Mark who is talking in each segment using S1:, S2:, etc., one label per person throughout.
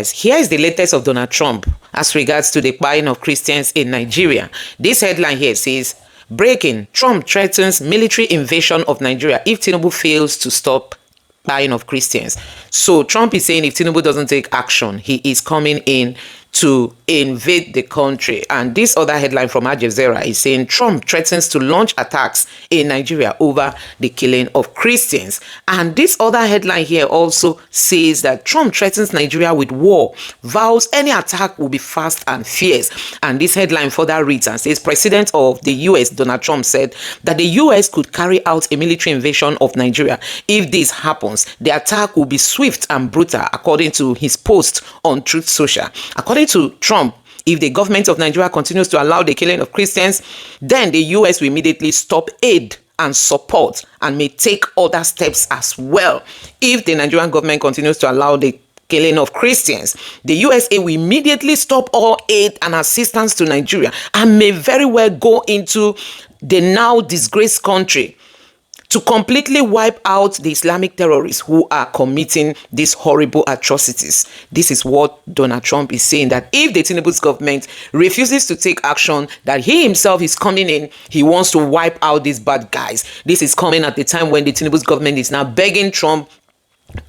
S1: Here is the latest of Donald Trump as regards to the buying of Christians in Nigeria. This headline here says, breaking, Trump threatens military invasion of Nigeria if Tinubu fails to stop buying of Christians. So Trump is saying if Tinubu doesn't take action, he is coming in to invade the country. And this other headline from Al Jazeera is saying Trump threatens to launch attacks in Nigeria over the killing of Christians. And this other headline here also says that Trump threatens Nigeria with war, vows any attack will be fast and fierce. And this headline further reads and says President of the US, Donald Trump, said that the US could carry out a military invasion of Nigeria. If this happens, the attack will be swift and brutal, according to his post on Truth Social. According to Trump, if the government of Nigeria continues to allow the killing of Christians, then the US will immediately stop aid and support and may take other steps as well. If the Nigerian government continues to allow the killing of Christians, the USA will immediately stop all aid and assistance to Nigeria and may very well go into the now disgraced country to completely wipe out the Islamic terrorists who are committing these horrible atrocities. This is what Donald Trump is saying, that if the Tinubu's government refuses to take action, that he himself is coming in, he wants to wipe out these bad guys. This is coming at the time when the Tinubu's government is now begging Trump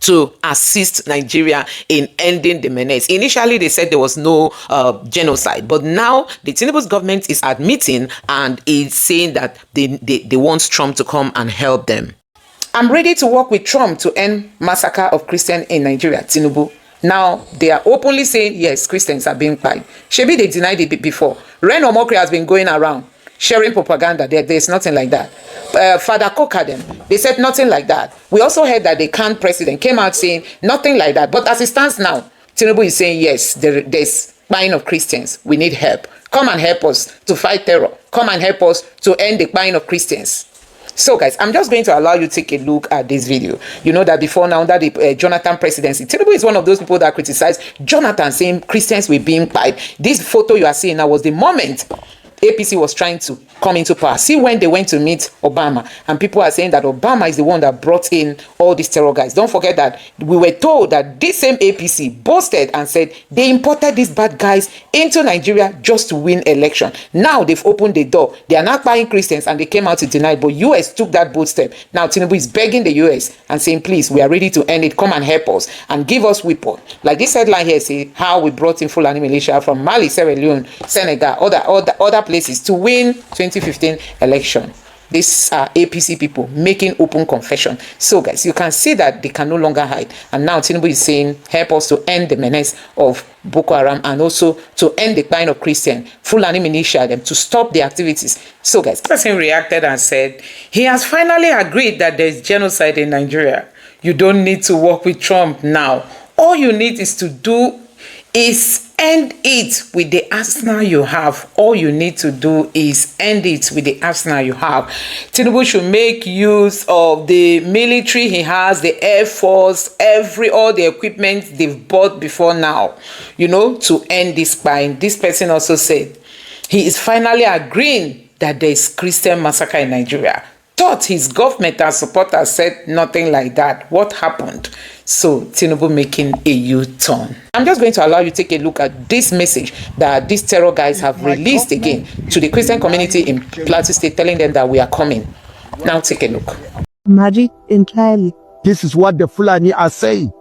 S1: to assist Nigeria in ending the menace. Initially, they said there was no genocide, but now the Tinubu's government is admitting and is saying that they want Trump to come and help them. I'm ready to work with Trump to end massacre of Christians in Nigeria, Tinubu. Now, they are openly saying, yes, Christians are being killed. Shebi, they denied it before. Ren Omokri has been going around sharing propaganda. There's nothing like that. Father Kokadem, they said nothing like that. We also heard that the Khan president came out saying nothing like that. But as it stands now, Tinubu is saying, yes, there's buying of Christians. We need help. Come and help us to fight terror. Come and help us to end the buying of Christians. So guys, I'm just going to allow you to take a look at this video. You know that before now, under the Jonathan presidency, Tinubu is one of those people that criticized Jonathan, saying Christians were being killed. This photo you are seeing now was the moment APC was trying to come into power. See when they went to meet Obama, and people are saying that Obama is the one that brought in all these terror guys. Don't forget that we were told that this same APC boasted and said they imported these bad guys into Nigeria just to win election. Now they've opened the door. They are not buying Christians, and they came out to deny it. But US took that bold step. Now Tinubu is begging the US and saying, please, we are ready to end it. Come and help us and give us weapon. Like this headline here say how we brought in Fulani militia from Mali, Sierra Leone, Senegal, other places to win 2015 election. These are APC people making open confession. So guys, you can see that they can no longer hide. And now Tinubu is saying, help us to end the menace of Boko Haram and also to end the kind of Christian, Fulani militia, them to stop the activities. So guys, this person reacted and said, he has finally agreed that there's genocide in Nigeria. You don't need to work with Trump now. All you need is to do is end it with the arsenal you have. All you need to do is end it with the arsenal you have. Tinubu should make use of the military he has, the Air Force, all the equipment they've bought before now, you know, to end this spying. This person also said he is finally agreeing that there is Christian massacre in Nigeria. Thought his government and supporters said nothing like that. What happened? So Tinubu making a U-turn. I'm just going to allow you to take a look at this message that these terror guys have released again to the Christian community in Plateau State, telling them that we are coming. Now take a look.
S2: Married entirely.
S3: This is what the Fulani are saying.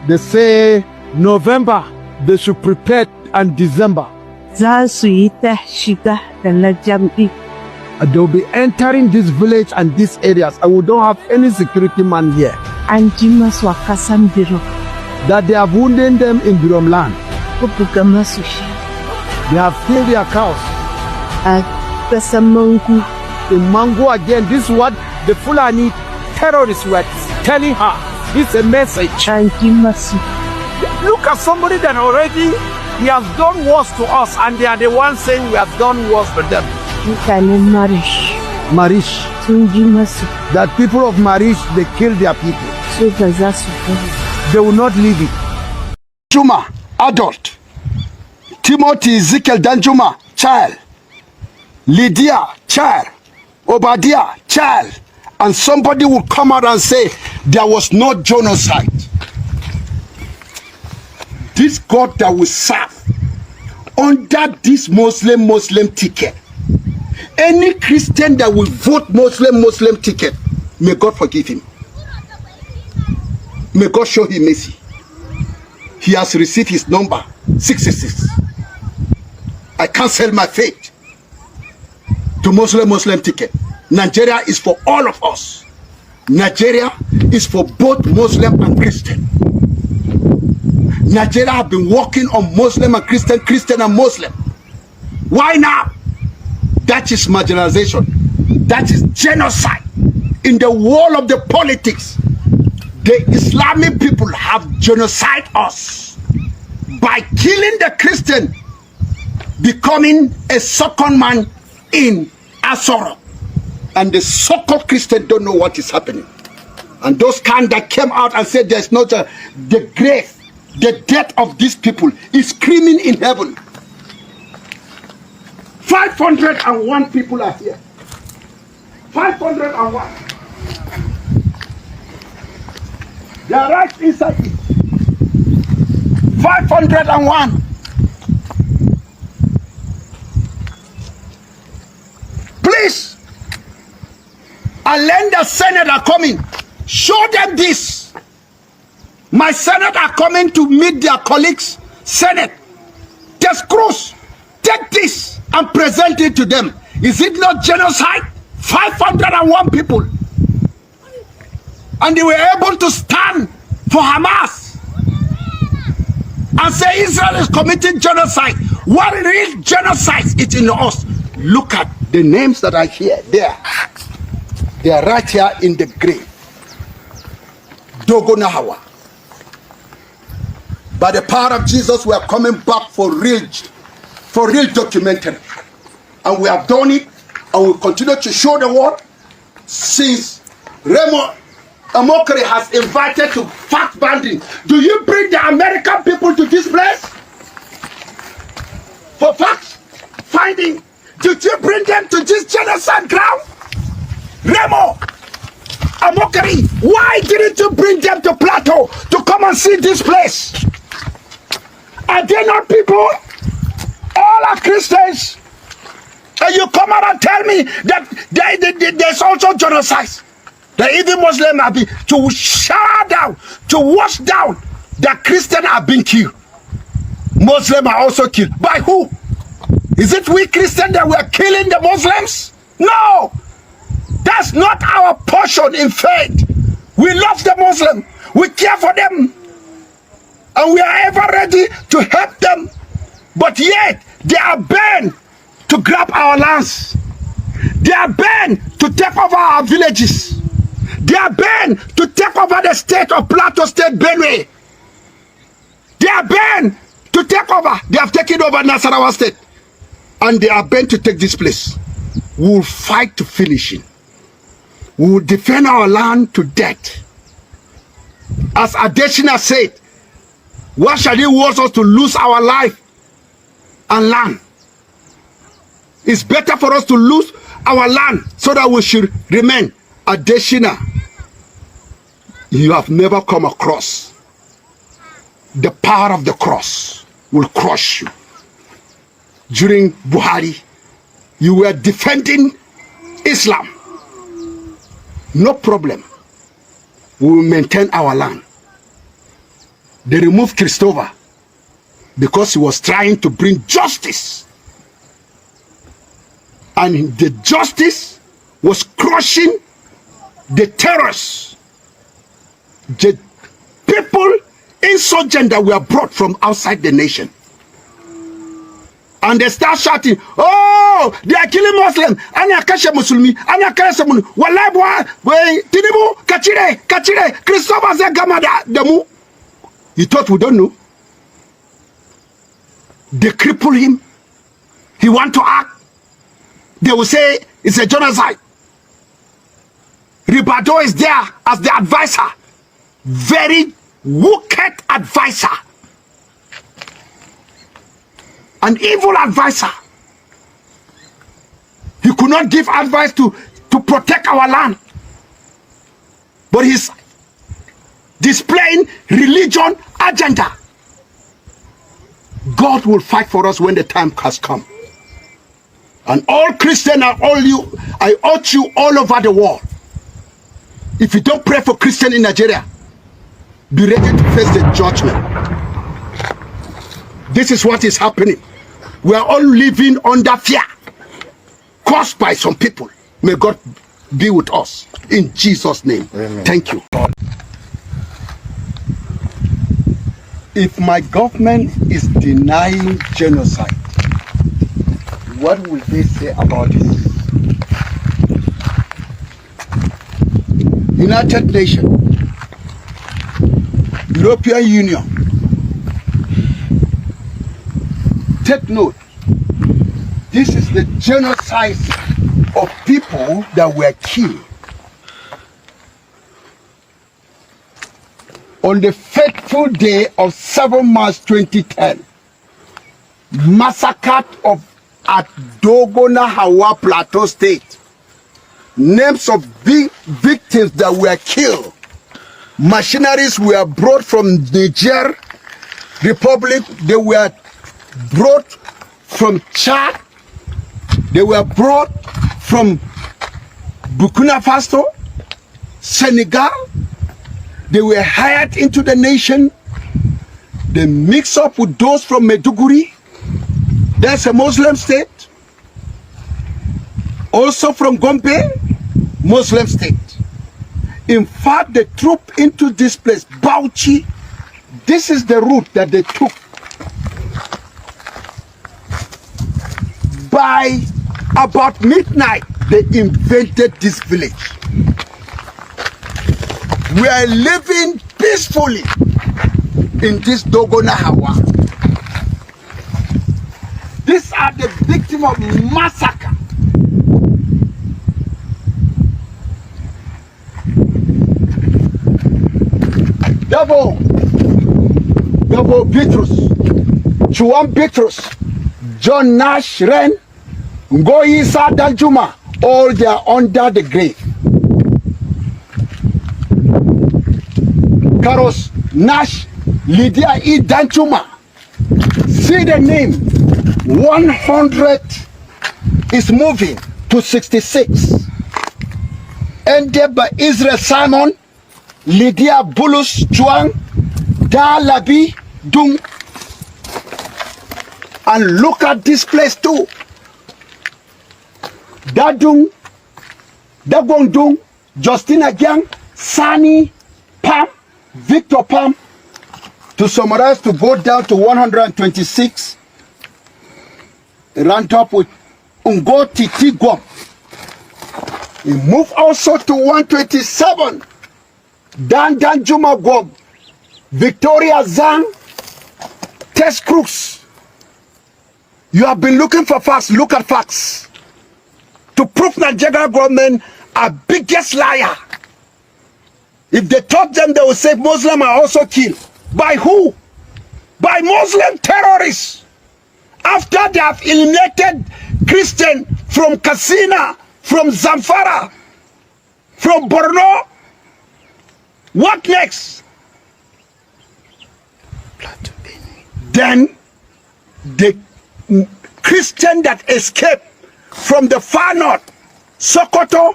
S3: They say November they should prepare, and December they'll be entering this village and these areas, and we don't have any security man here. That they have wounded them in Birom land. They have killed their cows. In Mango again, this is what the Fulani terrorists were telling her. This is a message. Look at somebody that already he has done worse to us, and they are the ones saying we have done worse to them. Marish. That people of Marish, they kill their people. They will not leave it. Juma, adult. Timothy Ezekiel Danjuma, child. Lydia, child. Obadiah, child. And somebody will come out and say there was no genocide.
S4: this God that we serve, under this Muslim ticket, any Christian that will vote Muslim ticket, may God forgive him. May God show him mercy. He has received his number 666. I cancel my faith to Muslim ticket. Nigeria is for all of us. Nigeria is for both Muslim and Christian. Nigeria have been working on Muslim and Christian, Christian and Muslim. Why now? That is marginalization. That is genocide. In the world of the politics, the Islamic people have genocide us by killing the Christian, becoming a second man in Asoro. And the so-called Christian don't know what is happening. And those kind that came out and said there's not the grave, the death of these people is screaming in heaven. 501 people are here. 501. They are right inside it. 501. Please, and then the Senate are coming. Show them this. My Senate are coming to meet their colleagues. Senate, just cross, take this and present it to them. Is it not genocide? 501 people. And they were able to stand for Hamas and say Israel is committing genocide. What real genocide is in us? Look at the names that are here. There. They are right here in the grave. Dogo Nahawa. By the power of Jesus, we are coming back for real documentary. And we have done it, and we continue to show the world. Since Remo Amokri has invited to fact banding, do you bring the American people to this place for fact finding? Did you bring them to this genocide ground? Remo Amokri, why didn't you bring them to Plateau to come and see this place? Are they not people? All are Christians. And you come out and tell me that there's also genocide. That even Muslims have been to shower down, to wash down that Christians have been killed. Muslims are also killed. By who? Is it we Christians that were killing the Muslims? No! That's not our portion in faith. We love the Muslim. We care for them. And we are ever ready to help them. But yet, they are bent to grab our lands. They are bent to take over our villages. They are bent to take over the state of Plateau State, Benue. They are bent to take over. They have taken over Nasarawa State. And they are bent to take this place. We will fight to finish it. We will defend our land to death. As Adesina said, why shall he want us to lose our life and land? It's better for us to lose our land so that we should remain. Adesina, you have never come across. The power of the cross will crush you. During Buhari, you were defending Islam. No problem. We will maintain our land. They removed Christopher because he was trying to bring justice. And the justice was crushing the terrorists. The people insurgent that were brought from outside the nation. And they start shouting, oh, they are killing Muslims. Anyakashe Muslimi, anyakashe Muslim. Wallahi boy, Tinubu, Kachire, Christopher Zegamada, Demu. You thought we don't know? They cripple him. He want to act. They will say it's a genocide. Ribado is there as the advisor. Very wicked advisor. An evil advisor. He could not give advice to protect our land. But he's displaying religion agenda. God will fight for us when the time has come. And all Christians are I urge you all over the world. If you don't pray for Christians in Nigeria, be ready to face the judgment. This is what is happening. We are all living under fear caused by some people. May God be with us in Jesus' name. Amen. Thank you. If my government is denying genocide, what will they say about it? United Nations, European Union, take note. This is the genocide of people that were killed on the fateful day of 7 March 2010. Massacre at Dogona Hawa Plateau State. Names of victims that were killed. Machineries were brought from Niger Republic. They were brought from Chad. They were brought from Burkina Faso, Senegal. They were hired into the nation. They mix up with those from Maiduguri. There's a Muslim state. Also from Gombe, Muslim state. In fact, they trooped into this place, Bauchi. This is the route that they took. By about midnight, they invaded this village. We are living peacefully in this Dogona Hawa. These are the victims of massacre. Dabo Bitrus, Chuan Bitrus, John Nash Ren, Ngoyisa Daljuma, all they are under the grave. Karos Nash, Lydia E. Danchuma. See the name. 100 is moving to 66. Ended by Israel Simon, Lydia Bulus Chuang, Da Labi Dung. And look at this place too. Dadung, Dagong Dung, Justina Gyang, Sani, Pam, Victor Pam. To summarize, to go down to 126, ran up with Ungo Titi Guam. He moved also to 127, Dan Juma Guam, Victoria Zhang, Tess Crooks. You have been looking for facts, look at facts. To prove Nigeria government are biggest liar. If they taught them, they will say Muslims are also killed. By who? By Muslim terrorists. After they have eliminated Christian from Katsina, from Zamfara, from Borno, what next? Then the Christian that escaped from the far north, Sokoto,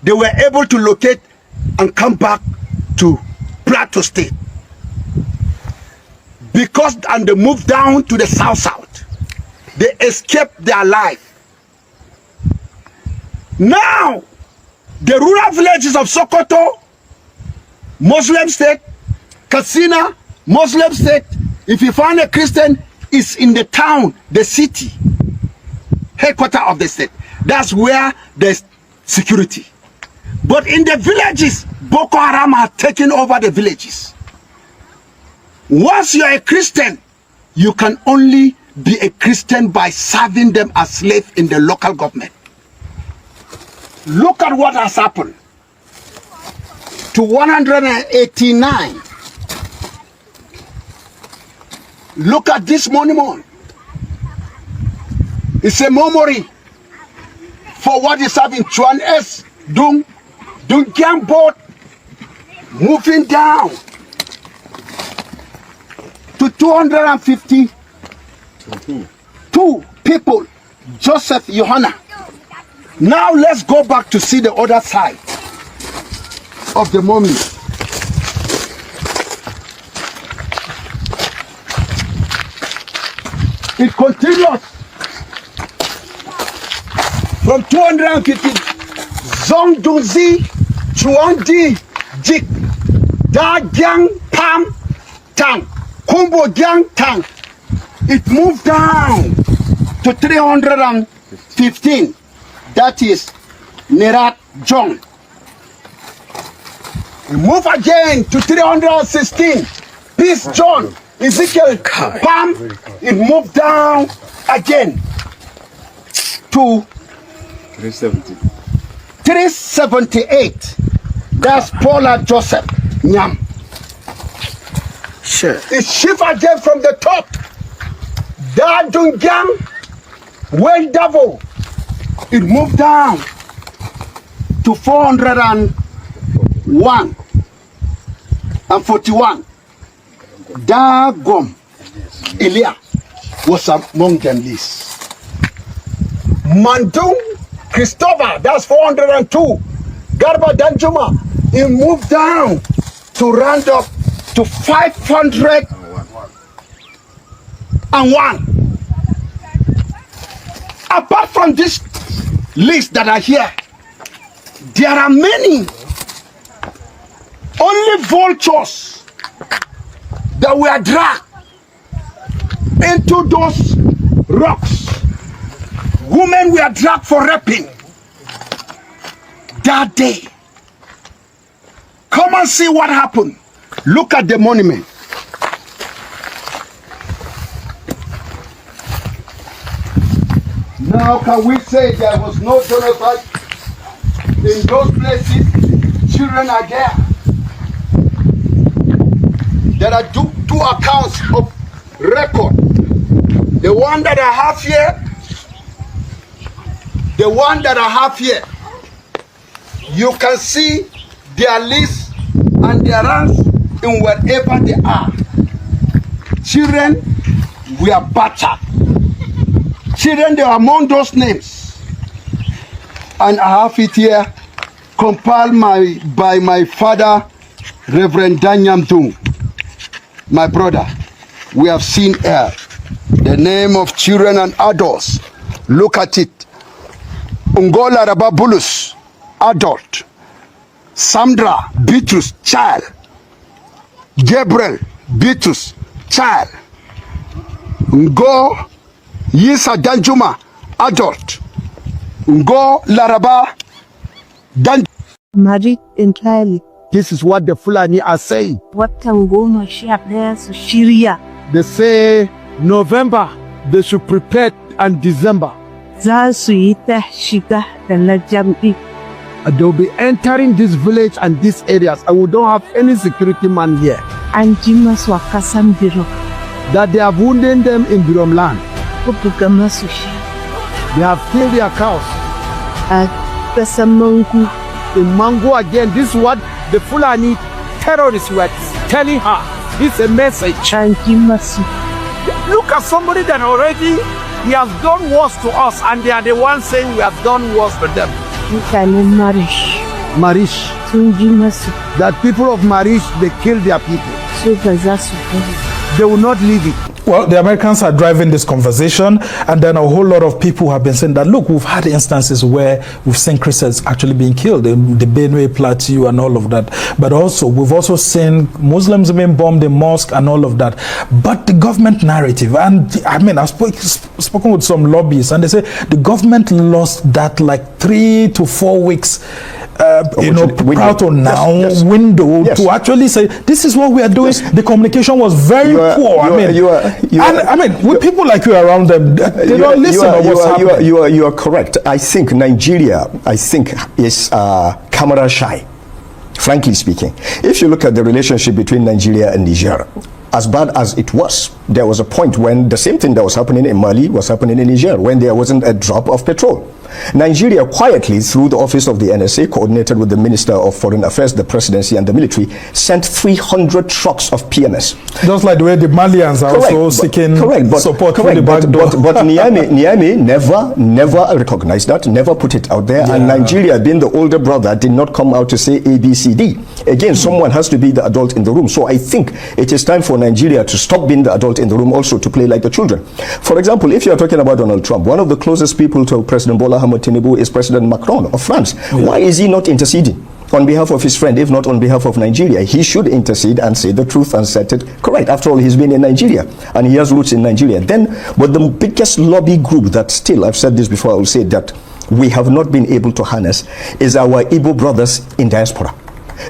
S4: they were able to locate and come back to Plateau State. Because, and they moved down to the south. They escaped their life. Now, the rural villages of Sokoto, Muslim state, Katsina, Muslim state, if you find a Christian, it's in the town, the city, headquarters of the state. That's where there's security. But in the villages, Boko Haram have taken over the villages. Once you're a Christian, you can only be a Christian by serving them as slaves in the local government. Look at what has happened to 189. Look at this monument. It's a memory for what is happening. Chuan S. Dung Kyang boat moving down to 250 2 people, Joseph, Johanna. Now let's go back to see the other side of the mummy. It continues from 250. Zongduzi, Chuandi, Jik, Da Gyang Pam Tang, Kumbo Gyang Tang. It moved down to 315. That is Nerat Jong. We move again to 316. Peace John, Ezekiel Pam. It moved down again to 378. That's Paula Joseph Nyam.
S1: Sure.
S4: It shift again from the top. Da Dungyang, Well Double. It moved down to 401 and 41. Dagom Elia was among them this. Mandung Christopher, that's 402. Garba Danjuma, it moved down to round up to 501. Apart from this list that are here, there are many. Only vultures that were dragged into those rocks. Women were dragged for raping that day. Come and see what happened. Look at the monument. Now can we say there was no genocide in those places? Children are there. There are two accounts of record. The one that I have here, the one that I have here, you can see their lists and their ranks in wherever they are. Children were battered. Children, they are among those names. And I have it here, compiled by my father, Reverend Danyam Dung, my brother. We have seen here the name of children and adults. Look at it. Ungola Rababulus, adult. Sandra Bitrus, child. Gabriel Bitrus, child. Ngo Yisa Danjuma, adult. Ngo Laraba Dan.
S2: Married entirely.
S3: This is what the Fulani are saying.
S2: Watan goma sha ɗaya su shirya.
S3: They say November, they should prepare, and December.
S2: Za su yi ta shiga da na jam'i.
S3: They'll be entering this village and these areas, and we don't have any security man here.
S2: An ji masu a kasan biro.
S3: That they have wounded them in Birom land.
S2: Ko buga masu shi.
S3: They have killed their cows.
S2: A kasan Mangu.
S3: In Mango again, this is what the Fulani terrorists were telling her. This is a message.
S2: An ji masu.
S3: Look at somebody that already he has done worse to us, and they are the ones saying we have done worse to them.
S2: Mutanen Marish.
S3: Marish.
S2: Sun ji masu.
S3: That people of Marish, they kill their people.
S2: Su ba za su bari.
S3: They will not leave it.
S5: Well, the Americans are driving this conversation, and then a whole lot of people have been saying that, look, we've had instances where we've seen Christians actually being killed in the Benue Plateau and all of that. But also, we've also seen Muslims being bombed in mosque and all of that. But the government narrative, and I mean, I've spoken with some lobbyists, and they say the government lost that like 3 to 4 weeks prior to now window to actually say this is what we are doing. The communication was very poor. I mean, with people like you around them, they don't listen to what's happening.
S6: You are correct. I think Nigeria, is camera shy, frankly speaking. If you look at the relationship between Nigeria and Niger, as bad as it was, there was a point when the same thing that was happening in Mali was happening in Niger, when there wasn't a drop of petrol. Nigeria quietly, through the office of the NSA, coordinated with the Minister of Foreign Affairs, the presidency, and the military, sent 300 trucks of PMS.
S5: Just like the way the Malians are also seeking support from the back door.
S6: But Niamey never recognized that, never put it out there, and Nigeria, being the older brother, did not come out to say ABCD. Again, someone has to be the adult in the room. So I think it is time for Nigeria to stop being the adult in the room, also to play like the children. For example, if you are talking about Donald Trump, one of the closest people to President Bola Ahmed Tinubu is President Macron of France. Why is he not interceding on behalf of his friend, if not on behalf of Nigeria? He should intercede and say the truth and set it correct. After all, he's been in Nigeria and he has roots in Nigeria. But the biggest lobby group that still, I've said this before, I will say that we have not been able to harness is our Igbo brothers in diaspora.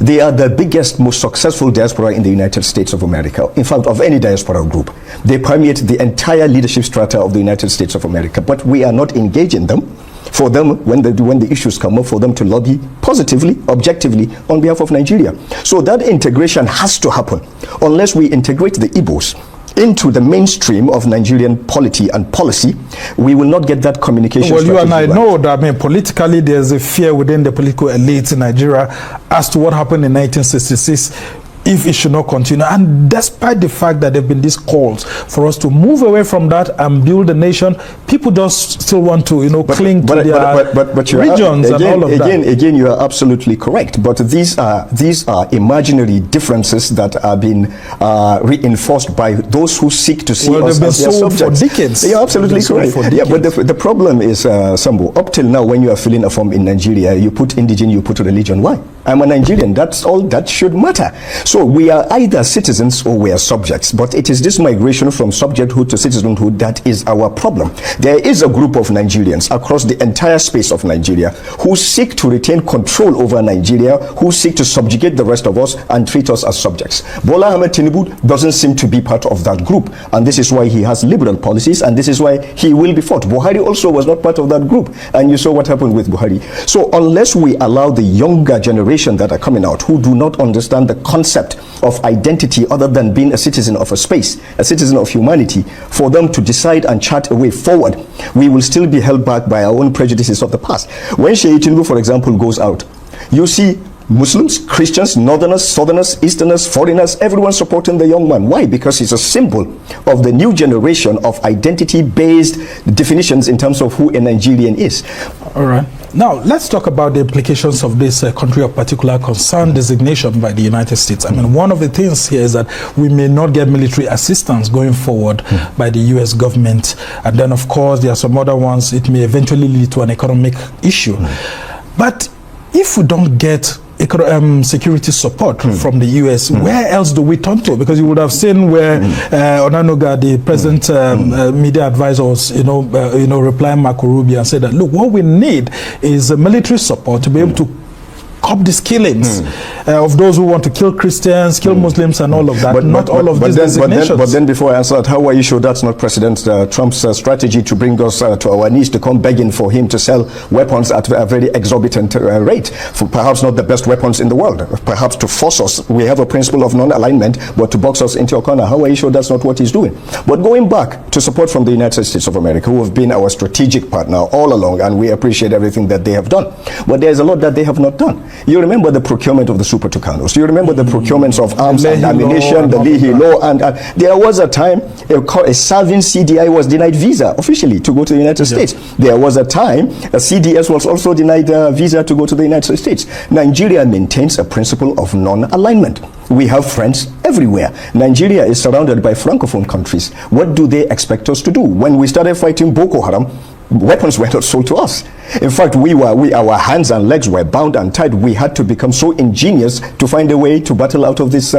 S6: They are the biggest, most successful diaspora in the United States of America. In fact, of any diaspora group. They permeate the entire leadership strata of the United States of America. But we are not engaging them. For them, when the issues come up, for them to lobby positively, objectively, on behalf of Nigeria. So that integration has to happen. Unless we integrate the Igbos into the mainstream of Nigerian polity and policy, we will not get that communication.
S5: Well, you and I know that, politically there's a fear within the political elites in Nigeria as to what happened in 1966. If it should not continue, and despite the fact that there have been these calls for us to move away from that and build a nation, people just still want to, cling to their regions and all of that.
S6: Again, you are absolutely correct. But these are imaginary differences that are being reinforced by those who seek to see us as their subjects.
S5: For decades.
S6: You're absolutely correct. Yeah, but the problem is, Sambo, up till now, when you are filling a form in Nigeria, you put indigene, you put religion. Why? I'm a Nigerian. That's all that should matter. So we are either citizens or we are subjects, but it is this migration from subjecthood to citizenhood that is our problem. There is a group of Nigerians across the entire space of Nigeria who seek to retain control over Nigeria, who seek to subjugate the rest of us and treat us as subjects. Bola Ahmed Tinubu doesn't seem to be part of that group, and this is why he has liberal policies, and this is why he will be fought. Buhari also was not part of that group, and you saw what happened with Buhari. So unless we allow the younger generation that are coming out who do not understand the concept of identity other than being a citizen of a space, a citizen of humanity, for them to decide and chart a way forward, we will still be held back by our own prejudices of the past. When Sheikh Tinubu, for example, goes out, you see Muslims, Christians, Northerners, Southerners, Easterners, foreigners, everyone supporting the young man. Why? Because he's a symbol of the new generation of identity-based definitions in terms of who a Nigerian is.
S5: All right. Now, let's talk about the implications of this country of particular concern designation by the United States. One of the things here is that we may not get military assistance going forward by the U.S. government. And then, of course, there are some other ones. It may eventually lead to an economic issue. But if we don't get security support from the U.S., where else do we turn to? Because you would have seen where Onanuga, the present media advisor, was, replying Marco Rubio and said that, look, what we need is military support to be able to curb these killings of those who want to kill Christians, kill Muslims, and all of that. But
S6: then before I answer that, how are you sure that's not President Trump's strategy to bring us to our knees, to come begging for him to sell weapons at a very exorbitant rate, for perhaps not the best weapons in the world, perhaps to force us? We have a principle of non-alignment, but to box us into a corner. How are you sure that's not what he's doing? But going back to support from the United States of America, who have been our strategic partner all along, and we appreciate everything that they have done. But there's a lot that they have not done. You remember the procurement of the Super Tucanos. You remember the procurements of arms and ammunition, the Leahy Law, and there was a time a serving CDI was denied visa officially to go to the United States. There was a time a CDS was also denied visa to go to the United States. Nigeria maintains a principle of non-alignment. We have friends everywhere. Nigeria is surrounded by francophone countries. What do they expect us to do? When we started fighting Boko Haram, weapons were not sold to us. In fact, our hands and legs were bound and tied. We had to become so ingenious to find a way to battle out of this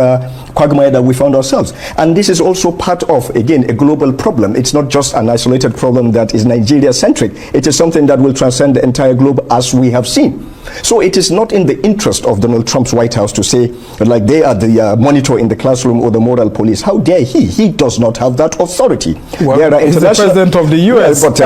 S6: quagmire that we found ourselves. And this is also part of, again, a global problem. It's not just an isolated problem that is Nigeria-centric. It is something that will transcend the entire globe, as we have seen. So it is not in the interest of Donald Trump's White House to say, like, they are the monitor in the classroom or the moral police. How dare he? He does not have that authority.
S5: Well, he's the president of the U.S.
S6: But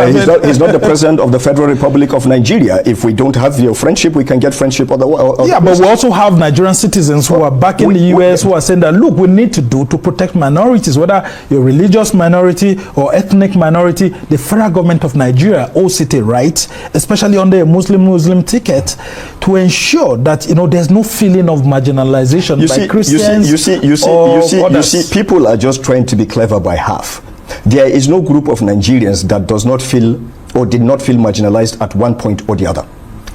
S6: he's not the president of the Federal Republic of Nigeria. If we don't have your friendship, we can get friendship otherwise.
S5: Yeah, but we also have Nigerian citizens who are back in the U.S. who are saying that, look, we need to do to protect minorities, whether you're a religious minority or ethnic minority. The federal government of Nigeria owes it a right, especially under a Muslim ticket, to ensure that, you know, there's no feeling of marginalization by Christians.
S6: You see, people are just trying to be clever by half. There is no group of Nigerians that does not feel or did not feel marginalized at one point or the other.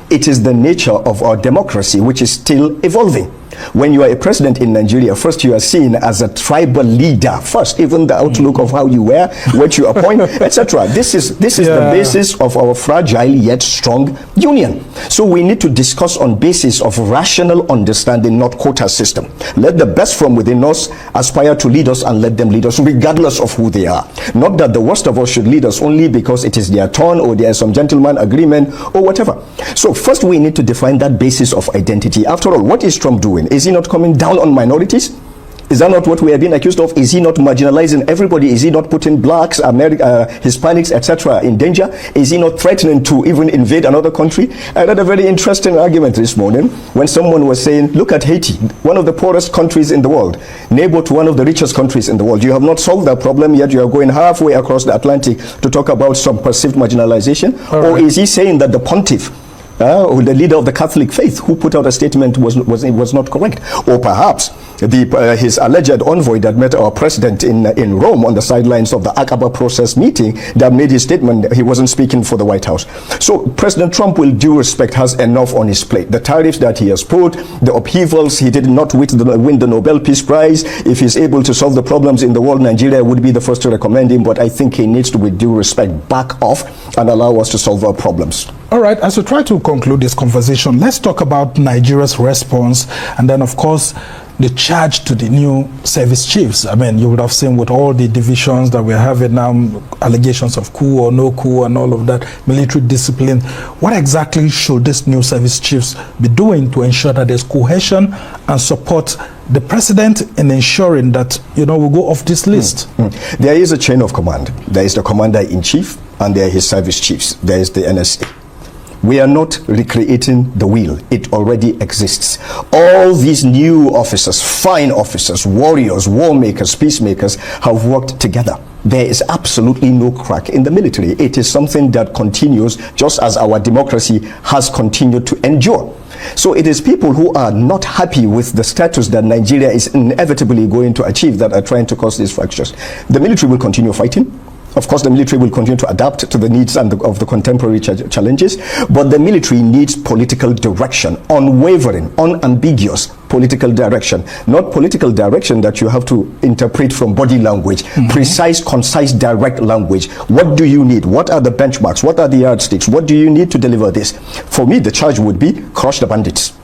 S6: It is the nature of our democracy which is still evolving. When you are a president in Nigeria, first you are seen as a tribal leader. First, even the outlook of how you wear, what you appoint, etc. This is the basis of our fragile yet strong union. So we need to discuss on basis of rational understanding, not quota system. Let the best from within us aspire to lead us, and let them lead us regardless of who they are. Not that the worst of us should lead us only because it is their turn or there is some gentleman agreement or whatever. So first we need to define that basis of identity. After all, what is Trump doing? Is he not coming down on minorities? Is that not what we are being accused of? Is he not marginalizing everybody? Is he not putting blacks, Hispanics, etc. in danger? Is he not threatening to even invade another country? I read a very interesting argument this morning when someone was saying, look at Haiti, one of the poorest countries in the world, neighbor to one of the richest countries in the world. You have not solved that problem, yet you are going halfway across the Atlantic to talk about some perceived marginalization? Or is he saying that the pontiff, the leader of the Catholic faith, who put out a statement was not correct? Or perhaps his alleged envoy that met our president in Rome on the sidelines of the Aqaba process meeting, that made his statement, he wasn't speaking for the White House. So President Trump, with due respect, has enough on his plate. The tariffs that he has put, the upheavals, he did not win the Nobel Peace Prize. If he's able to solve the problems in the world, Nigeria would be the first to recommend him, but I think he needs to, with due respect, back off and allow us to solve our problems.
S5: All right, as we try to conclude this conversation, let's talk about Nigeria's response, and then, of course, the charge to the new service chiefs. I mean, you would have seen with all the divisions that we're having now, allegations of coup or no coup and all of that, military discipline. What exactly should these new service chiefs be doing to ensure that there's cohesion and support the president in ensuring that, you know, we go off this list?
S6: There is a chain of command. There is the commander-in-chief, and there are his service chiefs. There is the NSA. We are not recreating the wheel. It already exists. All these new officers, fine officers, warriors, war makers, peacemakers, have worked together. There is absolutely no crack in the military. It is something that continues just as our democracy has continued to endure. So it is people who are not happy with the status that Nigeria is inevitably going to achieve that are trying to cause these fractures. The military will continue fighting. Of course, the military will continue to adapt to the needs and of the contemporary challenges, but the military needs political direction, unwavering, unambiguous political direction, not political direction that you have to interpret from body language, precise, concise, direct language. What do you need? What are the benchmarks? What are the yardsticks? What do you need to deliver this? For me, the charge would be crush the bandits,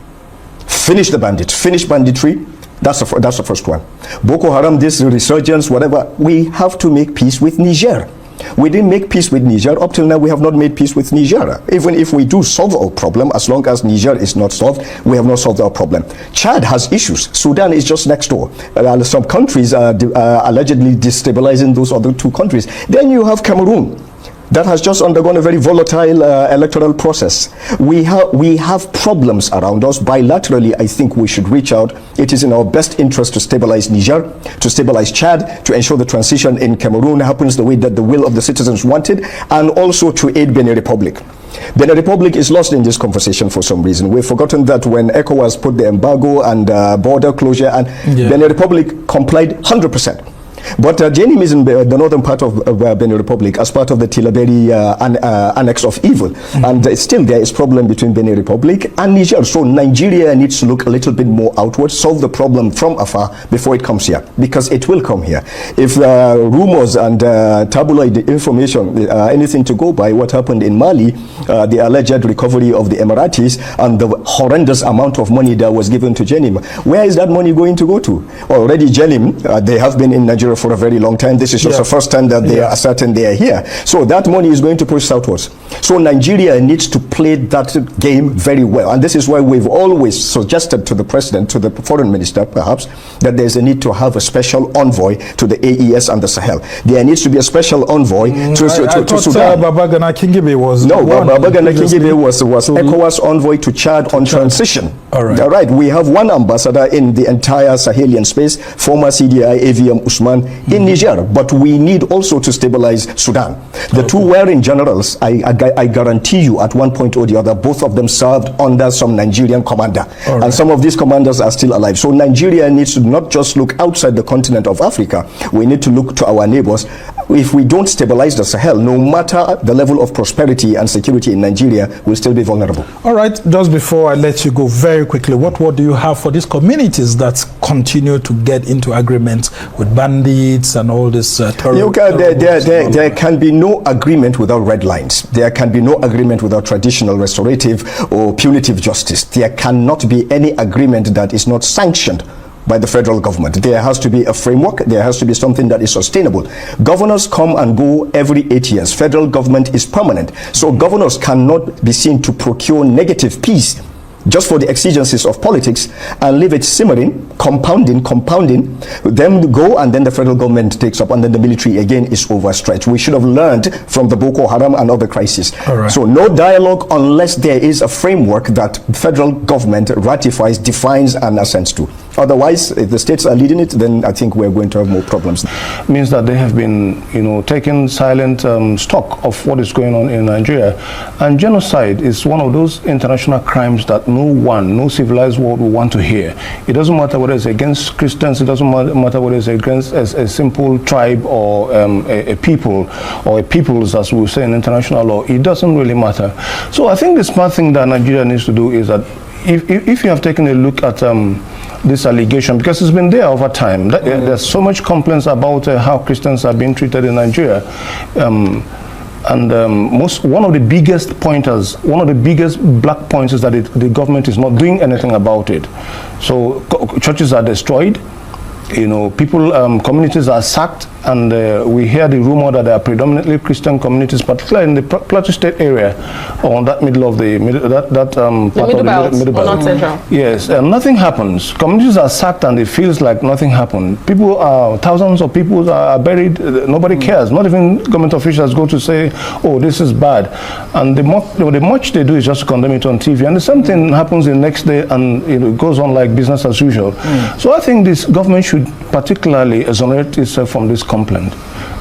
S6: finish the bandits, finish banditry. That's the first one. Boko Haram, this resurgence, whatever, we have to make peace with Niger. We didn't make peace with Niger. Up till now, we have not made peace with Niger. Even if we do solve our problem, as long as Niger is not solved, we have not solved our problem. Chad has issues. Sudan is just next door. Some countries are allegedly destabilizing those other two countries. Then you have Cameroon, that has just undergone a very volatile electoral process. We have problems around us. Bilaterally, I think we should reach out. It is in our best interest to stabilize Niger, to stabilize Chad, to ensure the transition in Cameroon happens the way that the will of the citizens wanted, and also to aid Benin Republic. Benin Republic is lost in this conversation for some reason. We've forgotten that when ECOWAS put the embargo and border closure, and Benin Republic complied 100%. But Jenim is in the northern part of Benin Republic as part of the Tillaberi annex of evil. And still there is problem between Benin Republic and Niger. So Nigeria needs to look a little bit more outward, solve the problem from afar before it comes here, because it will come here. If rumors and tabloid information, anything to go by, what happened in Mali, the alleged recovery of the Emiratis and the horrendous amount of money that was given to Jenim, where is that money going to go to? Already Jenim, they have been in Nigeria Nigeria for a very long time. This is just the first time that they are certain they are here. So that money is going to push southwards. So Nigeria needs to play that game very well. And this is why we've always suggested to the president, to the foreign minister perhaps, that there's a need to have a special envoy to the AES and the Sahel. There needs to be a special envoy to Sudan.
S5: Babagana Kingibe was
S6: Babagana Kingibe was ECOWAS envoy to Chad on transition. All right. We have one ambassador in the entire Sahelian space, former CDI AVM Usman in Niger, but we need also to stabilize Sudan. The two wearing generals, I guarantee you at one point or the other, both of them served under some Nigerian commander. And some of these commanders are still alive. So Nigeria needs to not just look outside the continent of Africa, we need to look to our neighbors. If we don't stabilize the Sahel, no matter the level of prosperity and security in Nigeria, we'll still be vulnerable.
S5: All right, just before I let you go very quickly, what do you have for these communities that continue to get into agreements with bandits and all this
S6: there can be no agreement without red lines. There can be no agreement without traditional restorative or punitive justice. There cannot be any agreement that is not sanctioned by the federal government. There has to be a framework. There has to be something that is sustainable. Governors come and go every 8 years. Federal government is permanent. So governors cannot be seen to procure negative peace just for the exigencies of politics and leave it simmering, compounding, then go, and then the federal government takes up, and then the military again is overstretched. We should have learned from the Boko Haram and other crises. So no dialogue unless there is a framework that federal government ratifies, defines, and assents to. Otherwise, if the states are leading it, then I think we're going to have more problems.
S7: Means that they have been, taking silent stock of what is going on in Nigeria. And genocide is one of those international crimes that no civilized world will want to hear. It doesn't matter whether it's against Christians, it doesn't matter whether it's against a simple tribe or a people, or a peoples, as we say in international law. It doesn't really matter. So I think the smart thing that Nigeria needs to do is that if you have taken a look at this allegation, because it's been there over time, there's so much complaints about how Christians are being treated in Nigeria. One of the biggest pointers, one of the biggest black points is that the government is not doing anything about it. So churches are destroyed, people, communities are sacked, and we hear the rumor that there are predominantly Christian communities, particularly in the Plateau State area, on that middle belt, middle belt. Not central. Yes, nothing happens. Communities are sacked, and it feels like nothing happened. Thousands of people are buried. Nobody cares. Not even government officials go to say, "Oh, this is bad," and the much they do is just condemn it on TV, and the same thing happens the next day, and it goes on like business as usual. So I think this government should particularly exonerate itself from this complaint.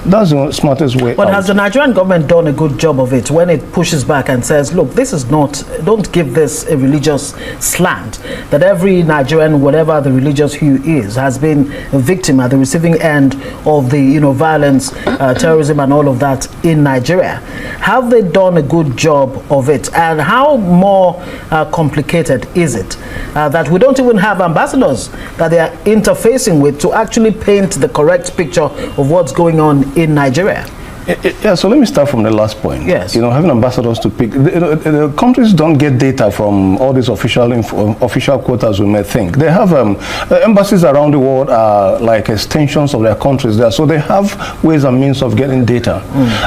S7: That's the smartest way.
S8: But has the Nigerian government done a good job of it when it pushes back and says, look, this is not, don't give this a religious slant, that every Nigerian, whatever the religious hue is, has been a victim at the receiving end of the violence, terrorism and all of that in Nigeria. Have they done a good job of it? And how more complicated is it that we don't even have ambassadors that they are interfacing with to actually paint the correct picture of what's going on in Nigeria?
S7: Yeah, so let me start from the last point.
S8: Yes.
S7: Having ambassadors to pick, the countries don't get data from all these official quotas we may think. They have embassies around the world are like extensions of their countries there, so they have ways and means of getting data.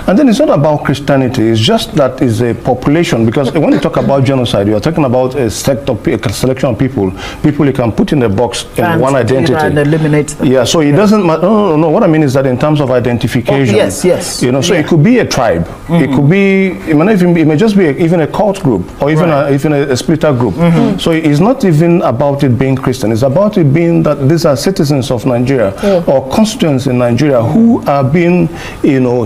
S7: And then it's not about Christianity, it's just that it's a population, because when you talk about genocide, you are talking about a selection of people you can put in a box in one identity.
S8: And eliminate them.
S7: Yeah, so it doesn't matter. No, what I mean is that in terms of identification.
S8: Yes.
S7: So it could be a tribe. It could be, it may just be even a cult group, or even a splitter group. So it's not even about it being Christian. It's about it being that these are citizens of Nigeria or constituents in Nigeria who are being,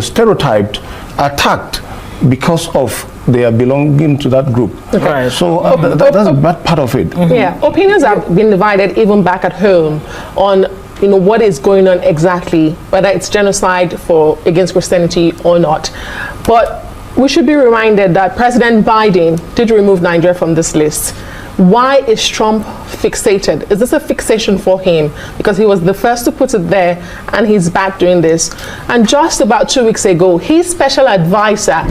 S7: stereotyped, attacked because of their belonging to that group.
S8: Okay.
S7: So that's a bad part of it.
S9: Yeah, opinions have been divided even back at home on what is going on exactly, whether it's genocide against Christianity or not. But we should be reminded that President Biden did remove Nigeria from this list. Why is Trump fixated? Is this a fixation for him? Because he was the first to put it there, and he's back doing this. And just about 2 weeks ago, his special advisor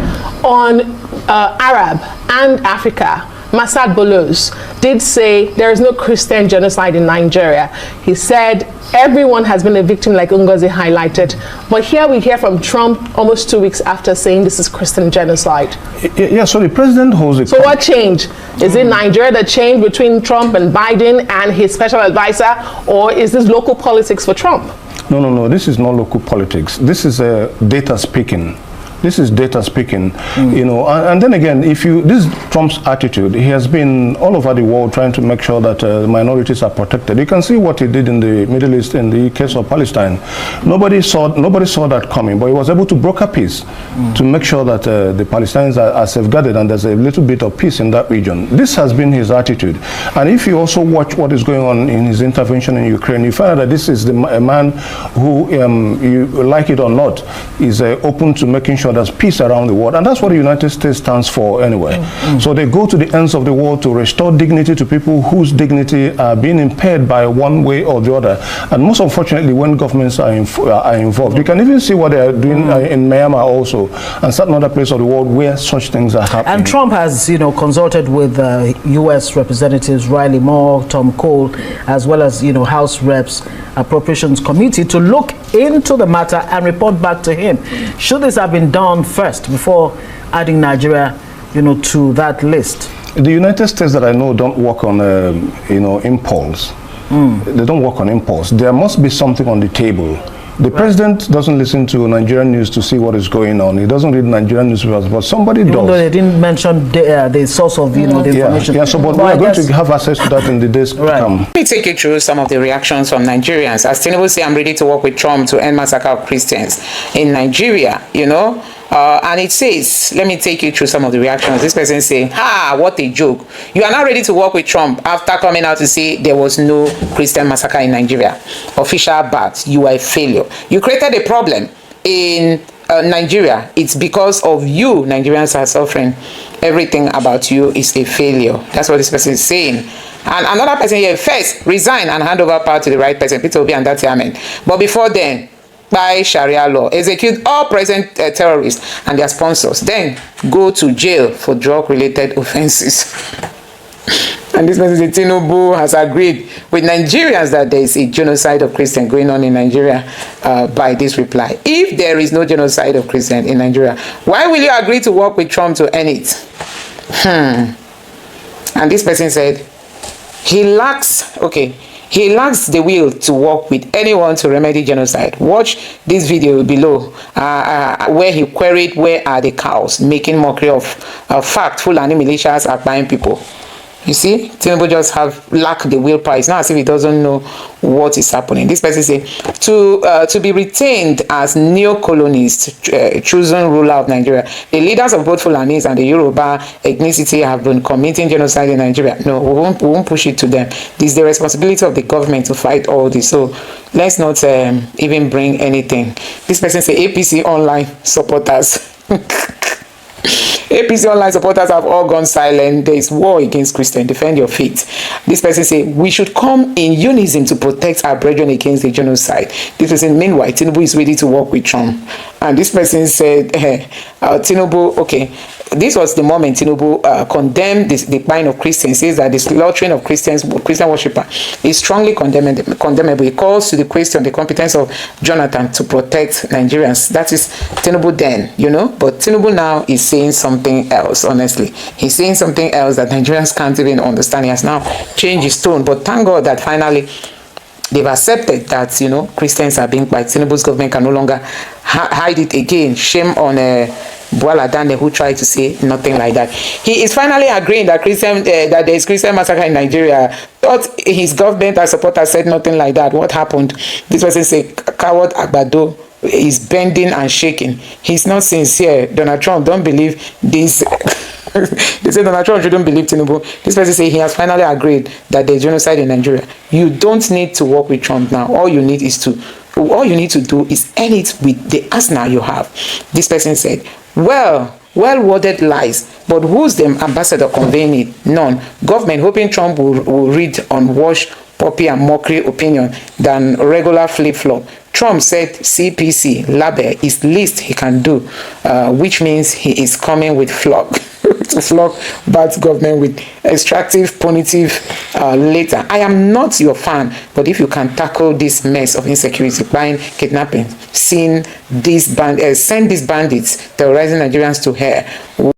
S9: on Arab and Africa Masad Bolos, did say there is no Christian genocide in Nigeria. He said everyone has been a victim, like Ngozi highlighted. But here we hear from Trump almost 2 weeks after saying this is Christian genocide.
S7: Yeah, so the president holds it.
S9: So what changed? Is it Nigeria that changed between Trump and Biden and his special advisor, or is this local politics for Trump?
S7: No. This is not local politics. This is data speaking. This is data speaking, you know, and then again, this is Trump's attitude. He has been all over the world trying to make sure that minorities are protected. You can see what he did in the Middle East in the case of Palestine. Nobody saw that coming, but he was able to broker peace to make sure that the Palestinians are safeguarded and there's a little bit of peace in that region. This has been his attitude. And if you also watch what is going on in his intervention in Ukraine, you find out that this is a man who, you like it or not, is open to making sure there's peace around the world, and that's what the United States stands for anyway. So they go to the ends of the world to restore dignity to people whose dignity are being impaired by one way or the other. And most unfortunately, when governments are involved, you can even see what they are doing in Myanmar also, and certain other places of the world where such things are happening.
S8: And Trump has, you know, consulted with U.S. Representatives Riley Moore, Tom Cole, as well as, you know, House Reps Appropriations Committee to look into the matter and report back to him. Should this have been done first before adding Nigeria, you know, to that list?
S7: The United States that I know don't work on, you know, impulse. They don't work on impulse. There must be something on the table. The president doesn't listen to Nigerian news to see what is going on. He doesn't read Nigerian newspapers, but somebody does.
S8: Even though they didn't mention the source of, you know, the information.
S7: Yeah, so but we are going to have access to that in the days to come.
S1: Let me take you through some of the reactions from Nigerians. As Tinubu say, I'm ready to work with Trump to end massacre of Christians in Nigeria, you know. And it says, let me take you through some of the reactions. This person saying, what a joke. You are now ready to work with Trump after coming out to say there was no Christian massacre in Nigeria. Official bad. You are a failure. You created a problem in Nigeria. It's because of you Nigerians are suffering. Everything about you is a failure. That's what this person is saying. And another person here, first, resign and hand over power to the right person. Peter Obi and that amen. But before then, by Sharia law, execute all present terrorists and their sponsors, then go to jail for drug-related offenses. And this person, Tinubu, has agreed with Nigerians that there is a genocide of Christians going on in Nigeria by this reply. If there is no genocide of Christians in Nigeria, why will you agree to work with Trump to end it? And this person said, he lacks the will to work with anyone to remedy genocide. Watch this video below where he queried where are the cows, making mockery of fact Fulani militias are buying people. You see, Tinubu just lack the willpower. It's not as if he doesn't know what is happening. This person say to be retained as neo-colonist chosen ruler of Nigeria. The leaders of both Fulanis and the Yoruba ethnicity have been committing genocide in Nigeria. No, we won't push it to them. This is the responsibility of the government to fight all this. So let's not even bring anything. This person say APC online supporters. APC online supporters have all gone silent. There is war against Christians. Defend your faith. This person say we should come in unison to protect our brethren against the genocide. This person, meanwhile, Tinubu is ready to work with Trump. And this person said, Tinubu, okay, this was the moment Tinubu condemned the buying of Christians. Says that the slaughtering of Christians, Christian worshippers, is strongly condemnable. He calls to the question the competence of Jonathan to protect Nigerians. That is Tinubu then, you know. But Tinubu now is saying something else, honestly. He's saying something else that Nigerians can't even understand. He has now changed his tone. But thank God that finally they've accepted that, you know, Christians are being by Tinubu's government can no longer hide it again. Shame on Bola Dane, who tried to say nothing like that. He is finally agreeing that that there is Christian massacre in Nigeria. Thought his government and supporters said nothing like that. What happened? This person say coward Agbado is bending and shaking. He's not sincere. Donald Trump, don't believe this. They say Donald Trump shouldn't believe Tinubu. This person say he has finally agreed that there's genocide in Nigeria. You don't need to work with Trump now. All you need to do is end it with the arsenal you have. This person said, well-worded lies, but who's the ambassador conveying it? None. Government hoping Trump will read unwashed poppy and mockery opinion than regular flip-flop. Trump said CPC label is least he can do, which means he is coming with flop. to flog bad government with extractive, punitive later. I am not your fan, but if you can tackle this mess of insecurity, buying, kidnapping, send these bandits terrorizing Nigerians to hell.